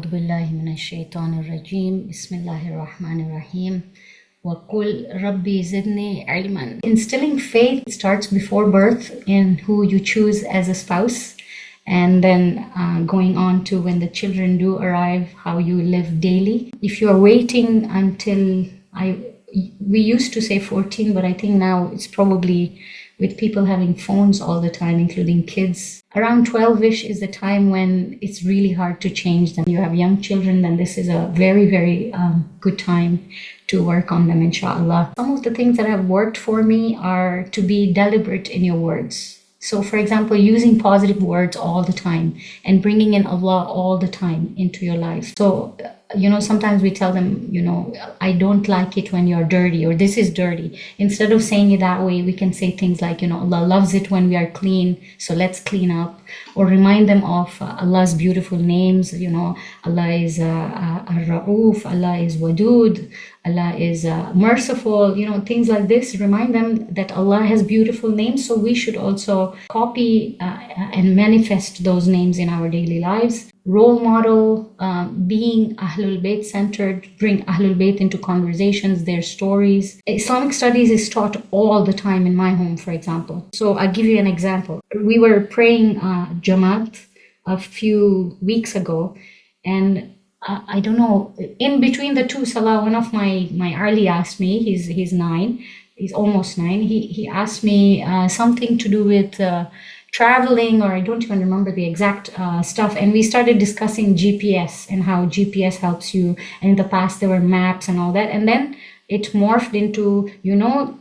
أعوذ بالله من الشيطان الرجيم بسم الله الرحمن الرحيم وقل ربي زدني علما. Instilling faith starts before birth in who you choose as a spouse, and then going on to when the children do arrive, how you live daily. If you are waiting until we used to say 14, but I think now it's probably with people having phones all the time, including kids. Around 12-ish is the time when it's really hard to change them. You have young children, then this is a very, very good time to work on them, inshallah. Some of the things that have worked for me are to be deliberate in your words. So, for example, using positive words all the time and bringing in Allah all the time into your life. So, sometimes we tell them, I don't like it when you're dirty, or this is dirty. Instead of saying it that way, we can say things like, Allah loves it when we are clean, so let's clean up. Or remind them of Allah's beautiful names. Allah is Ar-Ra'uf, Allah is Wadud, Allah is merciful, things like this. Remind them that Allah has beautiful names, so we should also copy and manifest those names in our daily lives. Role model, being Ahlulbayt centered, bring Ahlulbayt into conversations, their stories. Islamic studies is taught all the time in my home, for example. So I'll give you an example. We were praying Jamaat a few weeks ago, and I don't know, in between the two salah, one of my Ali asked me, he's 9, he's almost 9, he asked me something to do with traveling, or I don't even remember the exact stuff. And we started discussing GPS and how GPS helps you. And in the past, there were maps and all that. And then it morphed into,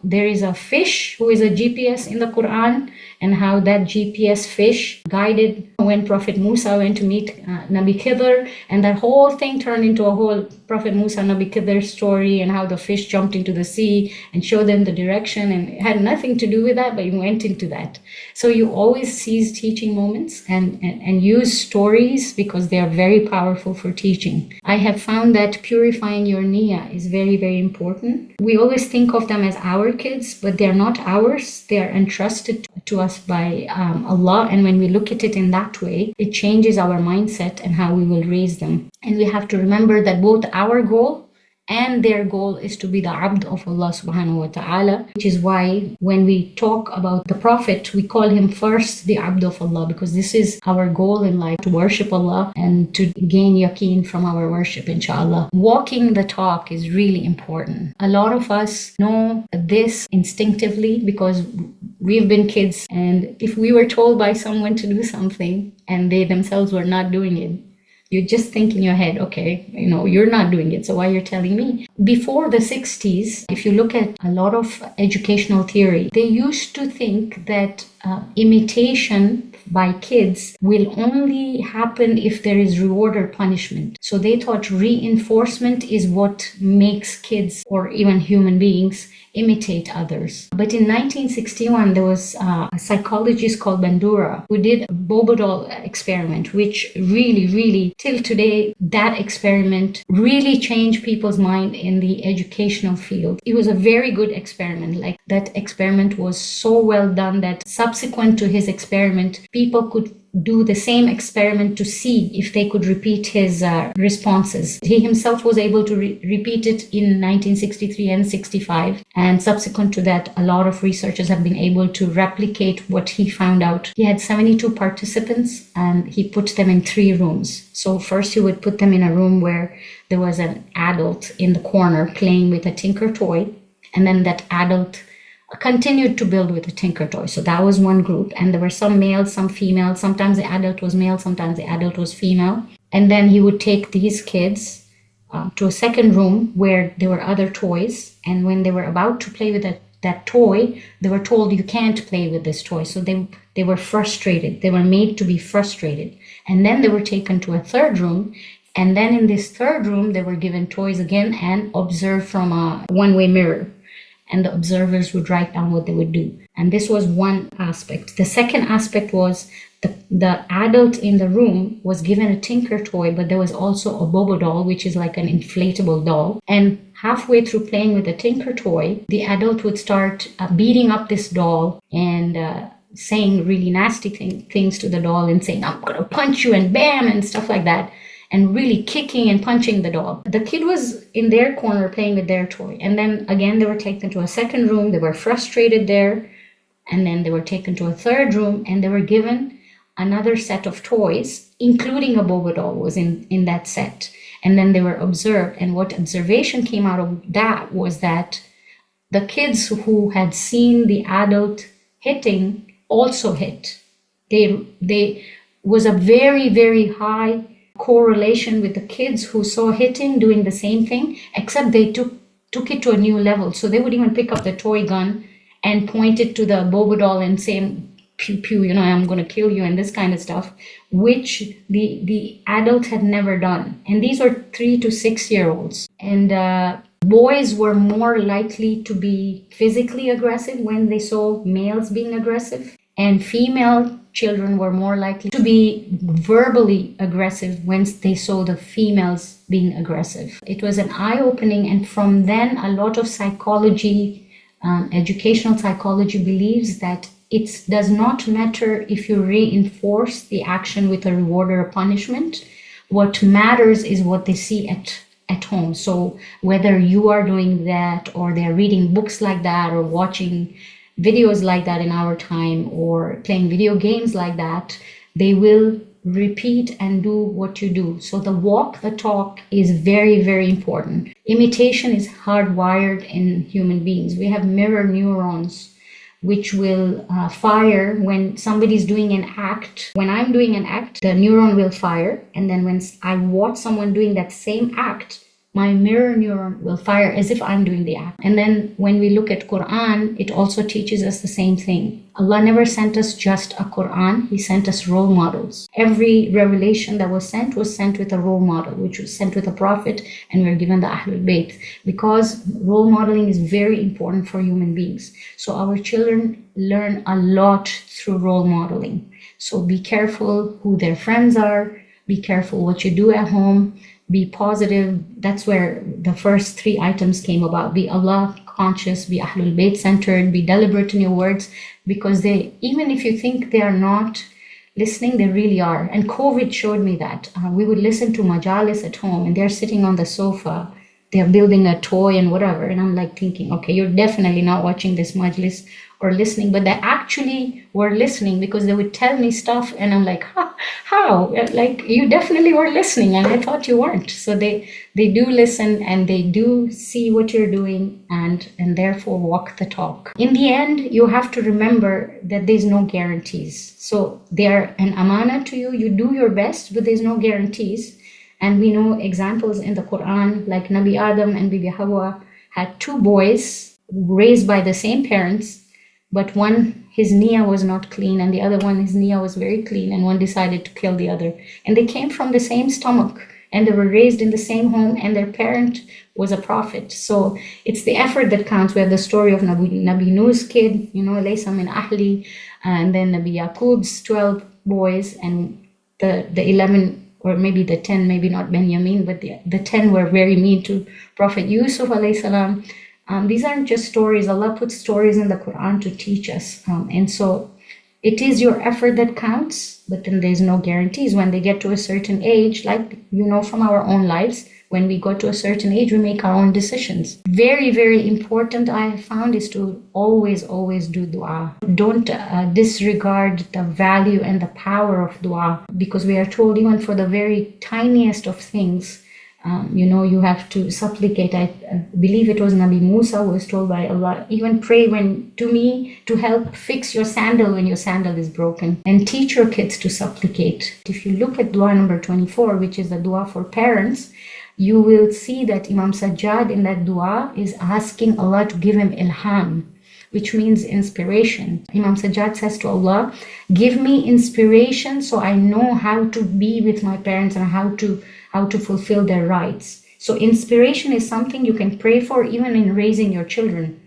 there is a fish who is a GPS in the Qur'an, and how that GPS fish guided when Prophet Musa went to meet Nabi Khidr, and that whole thing turned into a whole Prophet Musa Nabi Khidr story, and how the fish jumped into the sea and showed them the direction, and it had nothing to do with that, but you went into that. So you always seize teaching moments and use stories, because they are very powerful for teaching. I have found that purifying your niyyah is very, very important. We always think of them as our kids, but they're not ours. They are entrusted to us by Allah, and when we look at it in that way, it changes our mindset and how we will raise them. And we have to remember that both our goal and their goal is to be the abd of Allah subhanahu wa ta'ala, which is why when we talk about the Prophet, we call him first the abd of Allah, because this is our goal in life, to worship Allah and to gain yaqeen from our worship, inshallah. Walking the talk is really important. A lot of us know this instinctively because we've been kids, and if we were told by someone to do something and they themselves were not doing it, you just think in your head, okay, you're not doing it, so why you're telling me? Before the 60s, if you look at a lot of educational theory, they used to think that imitation by kids will only happen if there is reward or punishment. So they thought reinforcement is what makes kids, or even human beings, imitate others. But in 1961, there was a psychologist called Bandura who did a Bobo doll experiment, which really, till today, that experiment really changed people's mind in the educational field. It was a very good experiment. Like, that experiment was so well done that subsequent to his experiment, people could do the same experiment to see if they could repeat his responses. He himself was able to repeat it in 1963 and 65. And subsequent to that, a lot of researchers have been able to replicate what he found out. He had 72 participants, and he put them in 3 rooms. So first he would put them in a room where there was an adult in the corner playing with a tinker toy. And then that adult continued to build with a tinker toy. So that was one group. And there were some males, some females. Sometimes the adult was male, sometimes the adult was female. And then he would take these kids to a second room where there were other toys. And when they were about to play with that toy, they were told, you can't play with this toy. So they were frustrated. They were made to be frustrated. And then they were taken to a third room. And then in this third room, they were given toys again and observed from a one-way mirror. And the observers would write down what they would do. And this was one aspect. The second aspect was the adult in the room was given a tinker toy, but there was also a Bobo doll, which is like an inflatable doll. And halfway through playing with the tinker toy, the adult would start beating up this doll and saying really nasty things to the doll, and saying, I'm going to punch you, and bam, and stuff like that. and really kicking and punching the doll. The kid was in their corner playing with their toy. And then again, they were taken to a second room. They were frustrated there. And then they were taken to a third room and they were given another set of toys, including a Boba doll was in that set. And then they were observed. And what observation came out of that was that the kids who had seen the adult hitting also hit. They was a very, very high correlation with the kids who saw hitting doing the same thing, except they took it to a new level. So they would even pick up the toy gun and point it to the Boba doll and say, pew, pew, I'm going to kill you and this kind of stuff, which the adult had never done. And these are 3 to 6 year olds. And boys were more likely to be physically aggressive when they saw males being aggressive. And female children were more likely to be verbally aggressive when they saw the females being aggressive. It was an eye-opening, and from then a lot of psychology, educational psychology believes that it does not matter if you reinforce the action with a reward or a punishment. What matters is what they see at home. So whether you are doing that or they're reading books like that or watching videos like that in our time or playing video games like that, they will repeat and do what you do. So the walk the talk is very, very important. Imitation is hardwired in human beings. We have mirror neurons which will fire when somebody's doing an act. When I'm doing an act, the neuron will fire, and then when I watch someone doing that same act, my mirror neuron will fire as if I'm doing the act. And then when we look at Qur'an, it also teaches us the same thing. Allah never sent us just a Qur'an, He sent us role models. Every revelation that was sent with a role model, which was sent with a prophet, and we're given the Ahlulbayt, because role modeling is very important for human beings. So our children learn a lot through role modeling. So be careful who their friends are, be careful what you do at home, be positive. That's where the first 3 items came about. Be Allah conscious, be Ahlulbayt centered, be deliberate in your words, because they, even if you think they are not listening, they really are. And COVID showed me that. We would listen to majalis at home and they're sitting on the sofa, they're building a toy and whatever. And I'm like thinking, okay, you're definitely not watching this majlis or listening, but they actually were listening because they would tell me stuff and I'm like, how? Like, you definitely were listening and I thought you weren't. So they do listen and they do see what you're doing and therefore walk the talk. In the end, you have to remember that there's no guarantees. So they're an amana to you. You do your best, but there's no guarantees. And we know examples in the Qur'an, like Nabi Adam and Bibi Hawwa had 2 boys raised by the same parents, but one, his niyyah was not clean, and the other one, his niyyah was very clean, and one decided to kill the other. And they came from the same stomach, and they were raised in the same home, and their parent was a prophet. So it's the effort that counts. We have the story of Nabi Nuh's kid, Laysa min Ahli, and then Nabi Yaqub's 12 boys, and the 11, or maybe the 10, maybe not Benjamin, but the 10 were very mean to Prophet Yusuf alayhi salam. These aren't just stories. Allah puts stories in the Quran to teach us. And so it is your effort that counts, but then there's no guarantees. When they get to a certain age, like from our own lives, when we go to a certain age, we make our own decisions. Very, very important, I have found, is to always, always do dua. Don't disregard the value and the power of dua, because we are told even for the very tiniest of things, you have to supplicate. I believe it was Nabi Musa who was told by Allah, even pray to me to help fix your sandal when your sandal is broken, and teach your kids to supplicate. If you look at dua number 24, which is the dua for parents, you will see that Imam Sajjad in that dua is asking Allah to give him ilham, which means inspiration. Imam Sajjad says to Allah, give me inspiration so I know how to be with my parents and how to fulfill their rights. So inspiration is something you can pray for even in raising your children,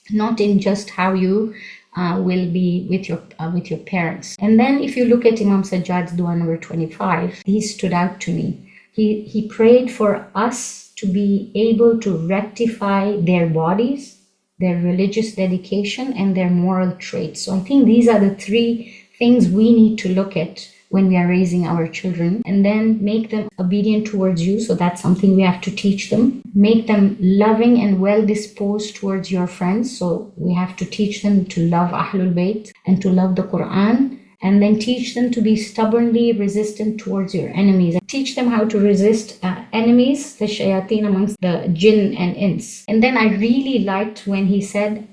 not in just how you will be with your parents. And then if you look at Imam Sajjad's dua number 25, he stood out to me. He prayed for us to be able to rectify their bodies, their religious dedication, and their moral traits. So I think these are the 3 things we need to look at when we are raising our children, and then make them obedient towards you. So that's something we have to teach them. Make them loving and well disposed towards your friends. So we have to teach them to love Ahlulbayt and to love the Qur'an. And then teach them to be stubbornly resistant towards your enemies. Teach them how to resist enemies, the shayateen amongst the jinn and ins. And then I really liked when he said,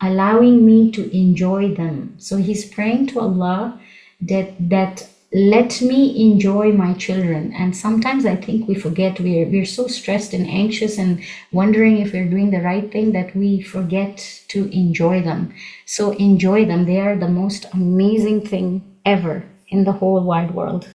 allowing me to enjoy them. So he's praying to Allah that let me enjoy my children. And sometimes I think we forget, we're so stressed and anxious and wondering if we're doing the right thing that we forget to enjoy them. So enjoy them. They are the most amazing thing ever in the whole wide world.